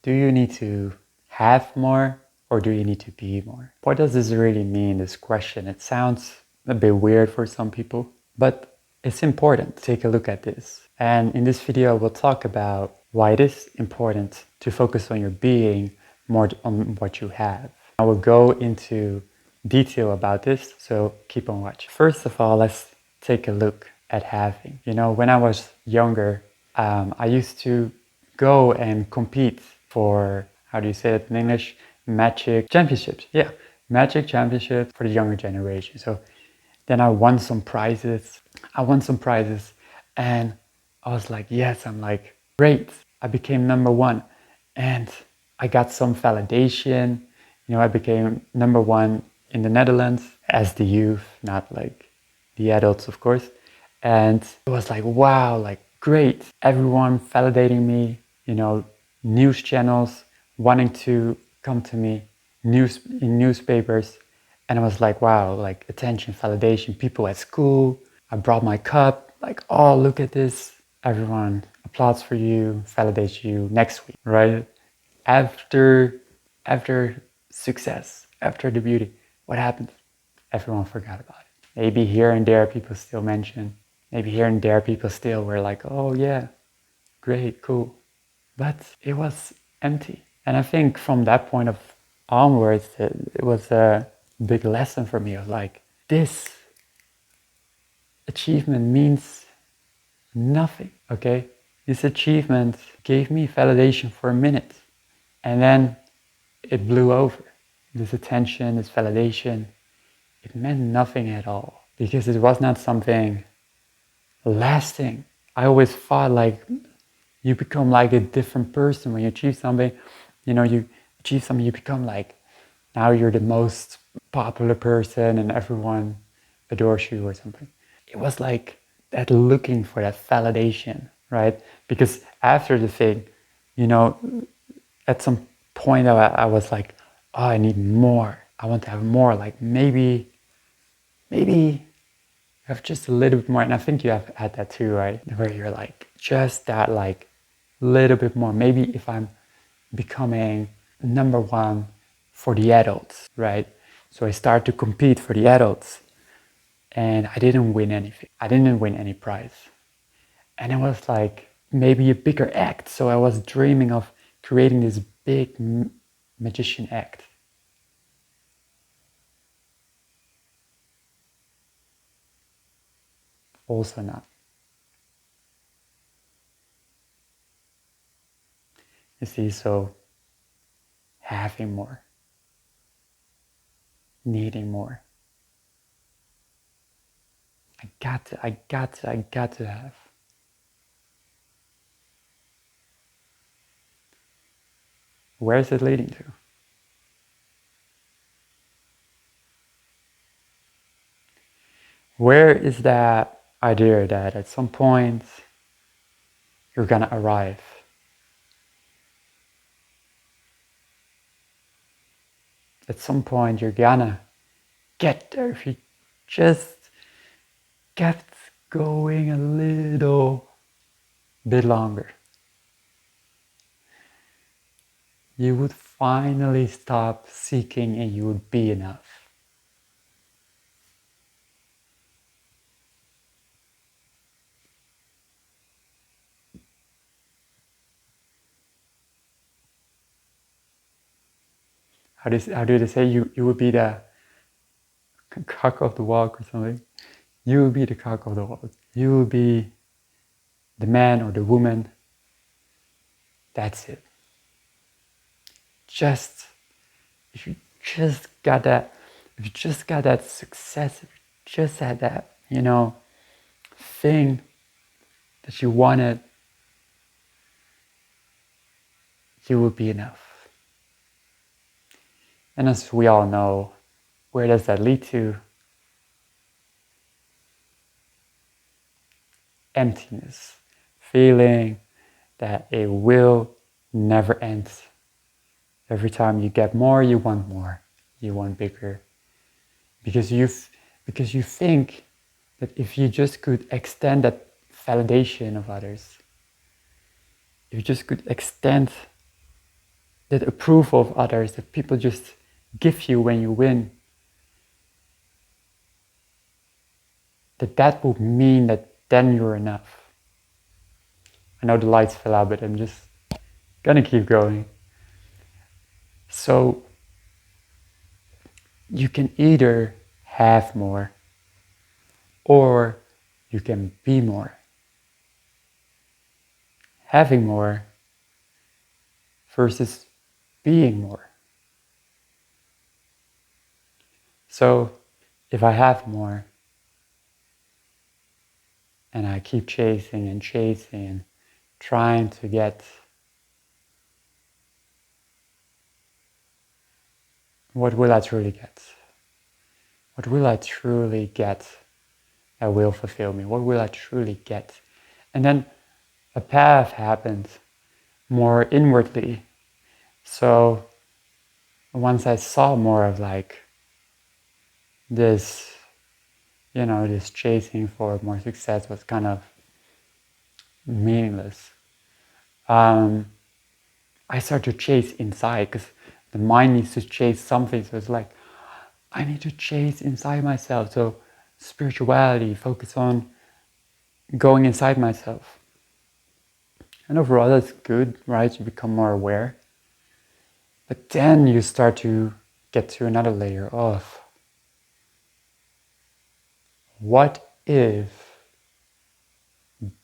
Do you need to have more or do you need to be more? What does this really mean, this question? It sounds a bit weird for some people, but it's important to take a look at this. And in this video, we'll talk about why it is important to focus on your being more on what you have. I will go into detail about this, so keep on watching. First of all, let's take a look at having. You know, when I was younger, I used to go and compete for, how do you say it in English? Magic championships. Yeah, magic championships for the younger generation. So then I won some prizes. And I was like, yes, I'm like, great. I became number one and I got some validation. You know, I became number one in the Netherlands as the youth, not like the adults, of course. And it was like, wow, like great. Everyone validating me, you know, news channels wanting to come to me, in newspapers. And I was like, wow, like attention, validation, people at school. I brought my cup, like, oh, look at this. Everyone applauds for you, validates you next week, right? After success, after the beauty, what happened? Everyone forgot about it. Maybe here and there people still mention. Maybe here and there people still were like, oh yeah, great, cool. But it was empty. And I think from that point of onwards, it was a big lesson for me of like, this achievement means nothing, okay? This achievement gave me validation for a minute and then it blew over. This attention, this validation, it meant nothing at all because it was not something lasting. I always thought like you become like a different person when you achieve something. You know, you achieve something, you become like, now you're the most popular person and everyone adores you or something. It was like that looking for that validation, right? Because after the thing, you know, at some point I was like, oh, I need more. I want to have more. Like maybe have just a little bit more. And I think you have had that too, right? Where you're like, just that like little bit more. Maybe if I'm becoming number one for the adults, right? So I start to compete for the adults and I didn't win anything. I didn't win any prize. And it was like maybe a bigger act. So I was dreaming of creating this big magician act. Also not. You see, so having more, needing more. I got to have. Where is it leading to? Where is that idea that at some point you're gonna arrive? At some point you're gonna get there if you just kept going a little bit longer. You would finally stop seeking and you would be enough. How do they say you would be the cock of the walk or something? You will be the cock of the walk. You will be the man or the woman. That's it. Just, if you just got that, if you just got that success, if you just had that, you know, thing that you wanted, you will be enough. And as we all know, where does that lead to? Emptiness. Feeling that it will never end. Every time you get more, you want more. You want bigger. Because you think that if you just could extend that validation of others, if you just could extend that approval of others that people just give you when you win, that would mean that then you're enough. I know the lights fell out, but I'm just gonna keep going. So you can either have more or you can be more. Having more versus being more. So if I have more and I keep chasing and chasing and trying to get what will I truly get? What will I truly get that will fulfill me? What will I truly get? And then a path happened more inwardly. So once I saw more of like this, this chasing for more success was kind of meaningless. I started to chase inside because the mind needs to chase something. So it's like, I need to chase inside myself. So spirituality, focus on going inside myself. And overall that's good, right? You become more aware. But then you start to get to another layer of what if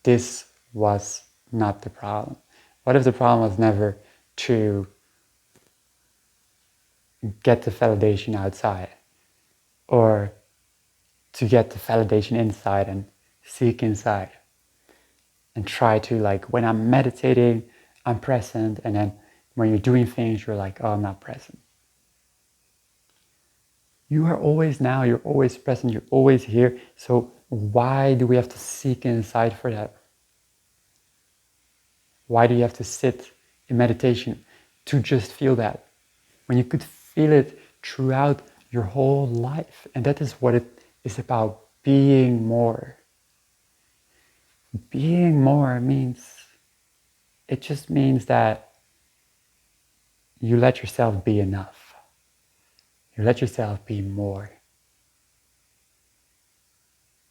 this was not the problem? What if the problem was never to get the validation outside or to get the validation inside and seek inside and try to, like, when I'm meditating, I'm present, and then when you're doing things, you're like, oh, I'm not present. You are always now, you're always present, you're always here. So why do we have to seek inside for that? Why do you have to sit in meditation to just feel that? When you could feel it throughout your whole life. And that is what it is about, being more. Being more it just means that you let yourself be enough. You let yourself be more.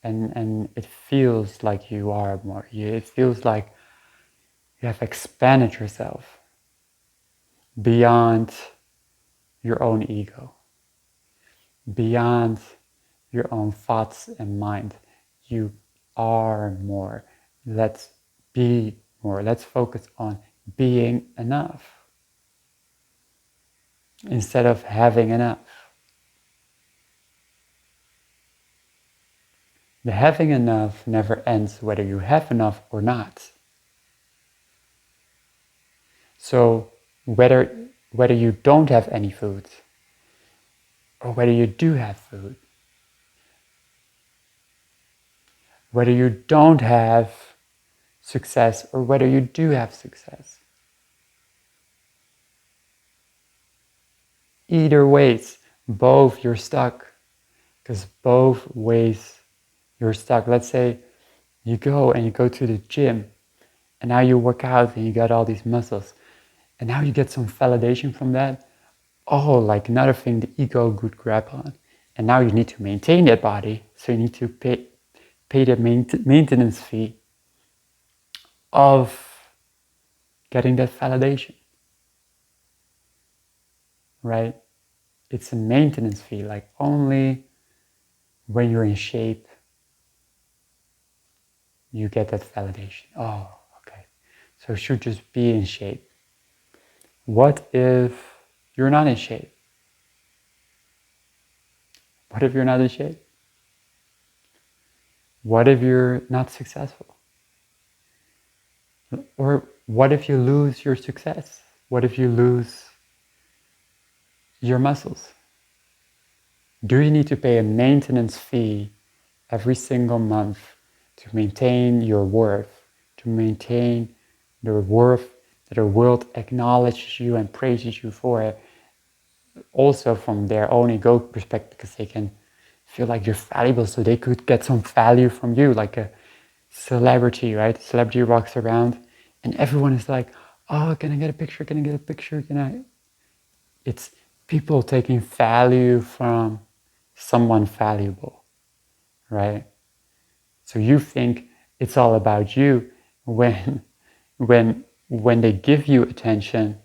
And it feels like you are more. It feels like you have expanded yourself beyond your own ego, beyond your own thoughts and mind. You are more. Let's be more. Let's focus on being enough instead of having enough. The having enough never ends, whether you have enough or not. So whether you don't have any food or whether you do have food, whether you don't have success or whether you do have success, either ways, both you're stuck, because both ways you're stuck. Let's say you go to the gym and now you work out and you got all these muscles and now you get some validation from that. Oh, like another thing the ego could grab on. And now you need to maintain that body, so you need to pay the maintenance fee of getting that validation, right? It's a maintenance fee, like only when you're in shape you get that validation. Oh, okay. So you should just be in shape. What if you're not in shape? What if you're not in shape? What if you're not successful? Or what if you lose your success? What if you lose your muscles? Do you need to pay a maintenance fee every single month to maintain your worth, to maintain the worth that the world acknowledges you and praises you for, also from their own ego perspective, because they can feel like you're valuable, so they could get some value from you, like a celebrity, right? A celebrity walks around and everyone is like, oh, can I get a picture? Can I get a picture? Can I? It's people taking value from someone valuable, right? So you think it's all about you when they give you attention,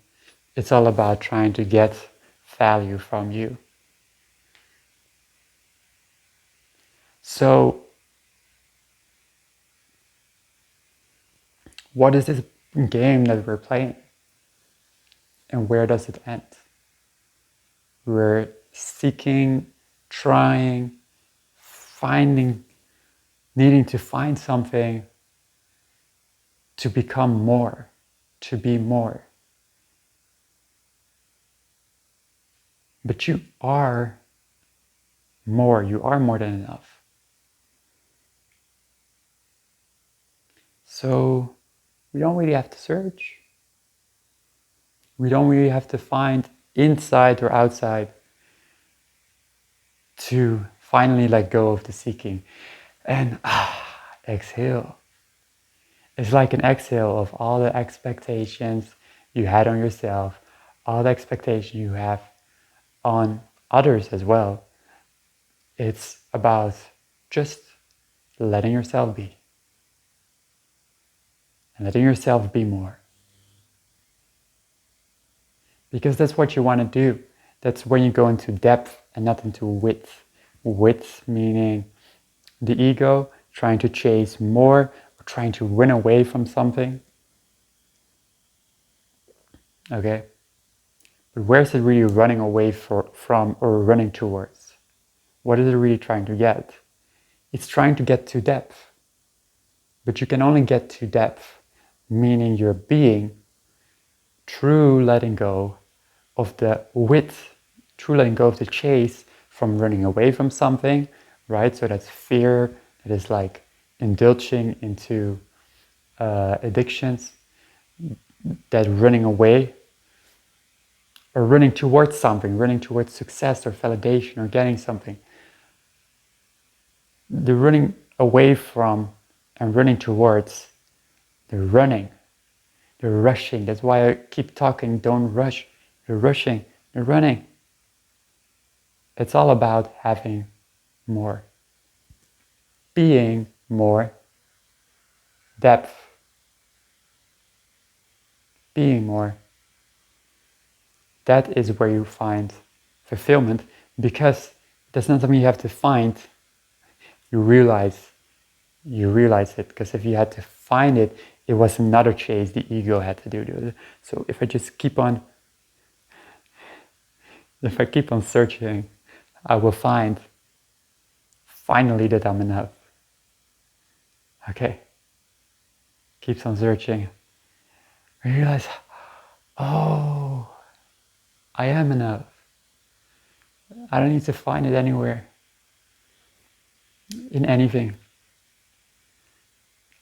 it's all about trying to get value from you. So what is this game that we're playing? And where does it end? We're seeking, trying, finding, needing to find something to become more, to be more. But you are more than enough. So we don't really have to search. We don't really have to find inside or outside to finally let go of the seeking. And exhale. It's like an exhale of all the expectations you had on yourself, all the expectations you have on others as well. It's about just letting yourself be. And letting yourself be more. Because that's what you want to do. That's when you go into depth and not into width. Width meaning the ego trying to chase more, or trying to run away from something. Okay? But where is it really running away from or running towards? What is it really trying to get? It's trying to get to depth. But you can only get to depth, meaning your being, true letting go of the width, true letting go of the chase from running away from something, right? So that's fear, that is like indulging into addictions, that running away, or running towards something, running towards success or validation or getting something. The running away from and running towards, the running, the rushing. That's why I keep talking, don't rush. The rushing, the running. It's all about having more, being more, depth, being more. That is where you find fulfillment, because that's not something you have to find. You realize it, because if you had to find it, it was another chase the ego had to do. So if I keep on searching, I will find finally that I'm enough. Okay. Keeps on searching. I realize, oh, I am enough. I don't need to find it anywhere, in anything.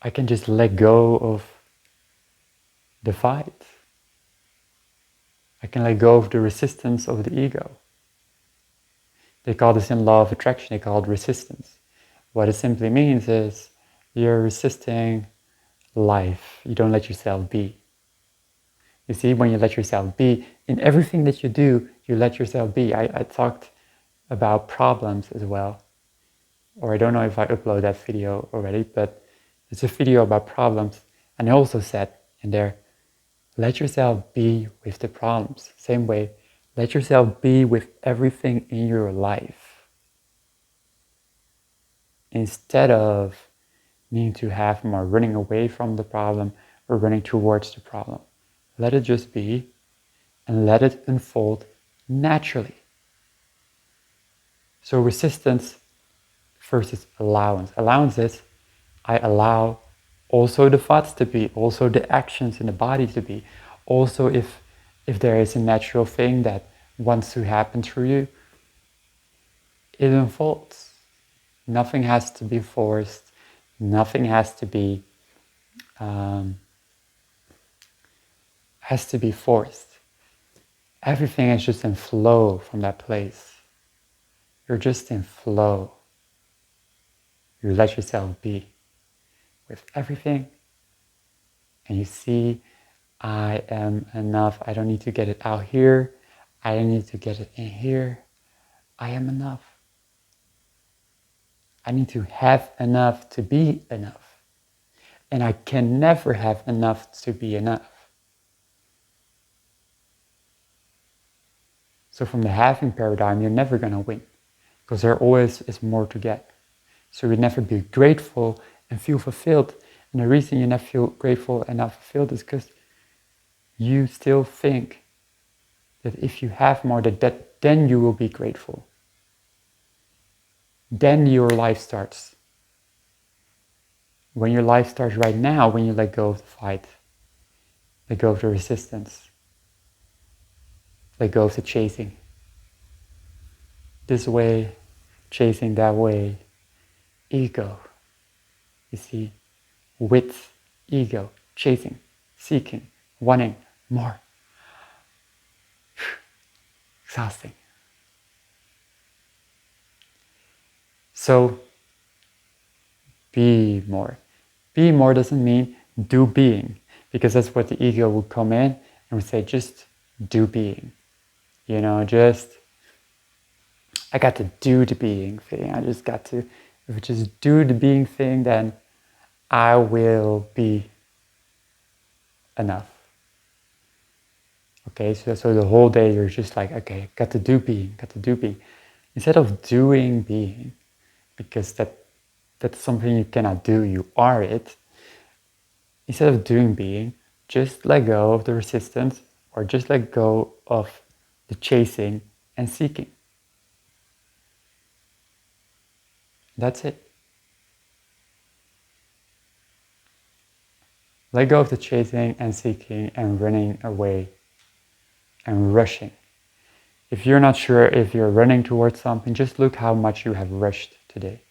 I can just let go of the fight. I can let go of the resistance of the ego. They call this in law of attraction, they call it resistance. What it simply means is you're resisting life. You don't let yourself be. You see, when you let yourself be, in everything that you do, you let yourself be. I talked about problems as well. Or I don't know if I upload that video already, but it's a video about problems. And I also said in there, let yourself be with the problems. Same way, let yourself be with everything in your life. Instead of needing to have more running away from the problem or running towards the problem. Let it just be and let it unfold naturally. So resistance versus allowance. Allowance is, I allow also the thoughts to be, also the actions in the body to be. Also if there is a natural thing that wants to happen through you, it unfolds. Nothing has to be forced. Nothing has to be forced. Everything is just in flow from that place. You're just in flow. You let yourself be with everything, and you see, I am enough. I don't need to get it out here. I need to get it in here. I am enough. I need to have enough to be enough. And I can never have enough to be enough. So from the having paradigm, you're never going to win, because there always is more to get. So you never be grateful and feel fulfilled. And the reason you never feel grateful and not fulfilled is because you still think that if you have more, that then you will be grateful. Then your life starts. When your life starts right now, when you let go of the fight, let go of the resistance, let go of the chasing. This way, chasing that way, ego. You see, with ego, chasing, seeking, wanting more. Exhausting. So, be more. Be more doesn't mean do being, because that's what the ego will come in and would say, just do being. You know, I got to do the being thing. I just got to, if I just do the being thing, then I will be enough. Okay, so the whole day you're just like, okay, got to do being. Instead of doing being, because that's something you cannot do, you are it. Instead of doing being, just let go of the resistance, or just let go of the chasing and seeking. That's it. Let go of the chasing and seeking and running away and rushing. If you're not sure if you're running towards something, just look how much you have rushed today.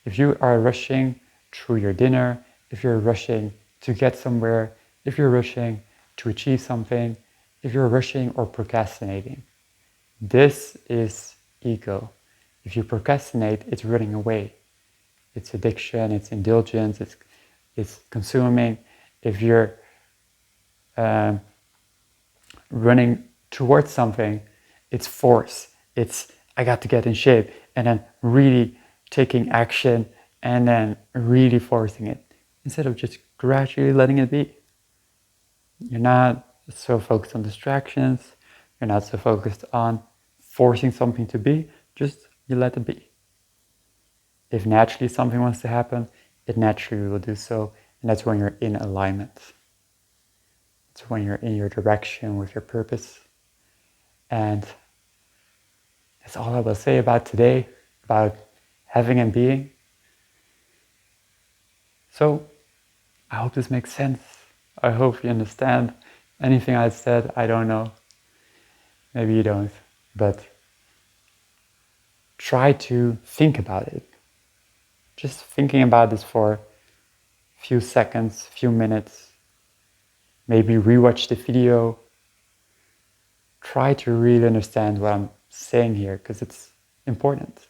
If you are rushing through your dinner, if you're rushing to get somewhere, if you're rushing to achieve something, if you're rushing or procrastinating, this is ego. If you procrastinate, it's running away. It's addiction, it's indulgence, it's consuming. If you're running towards something, it's force. It's, I got to get in shape, and then really taking action and then really forcing it, instead of just gradually letting it be. You're not so focused on distractions. You're not so focused on forcing something to be. Just you let it be. If naturally something wants to happen, it naturally will do so. And that's when you're in alignment. It's when you're in your direction with your purpose. And that's all I will say about today, about having and being. So I hope this makes sense. I hope you understand. Anything I said, I don't know. Maybe you don't. But try to think about it. Just thinking about this for a few seconds, few minutes. Maybe rewatch the video. Try to really understand what I'm saying here, because it's important.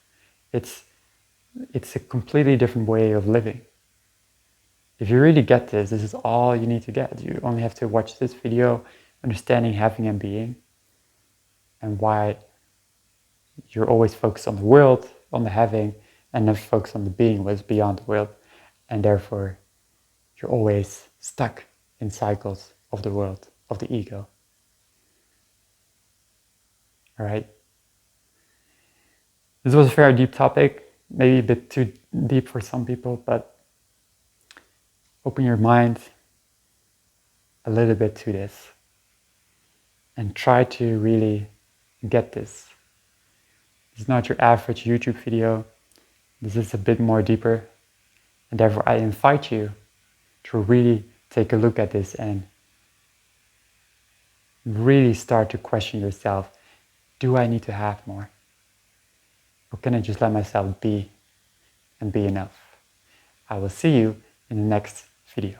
It's a completely different way of living. If you really get this is all you need to get. You only have to watch this video, understanding having and being, and why you're always focused on the world, on the having, and never focused on the being, what is beyond the world. And therefore, you're always stuck in cycles of the world, of the ego. All right? This was a very deep topic, maybe a bit too deep for some people, but open your mind a little bit to this and try to really get this. It's not your average YouTube video. This is a bit more deeper, and therefore I invite you to really take a look at this and really start to question yourself. Do I need to have more? Or can I just let myself be and be enough? I will see you in the next video.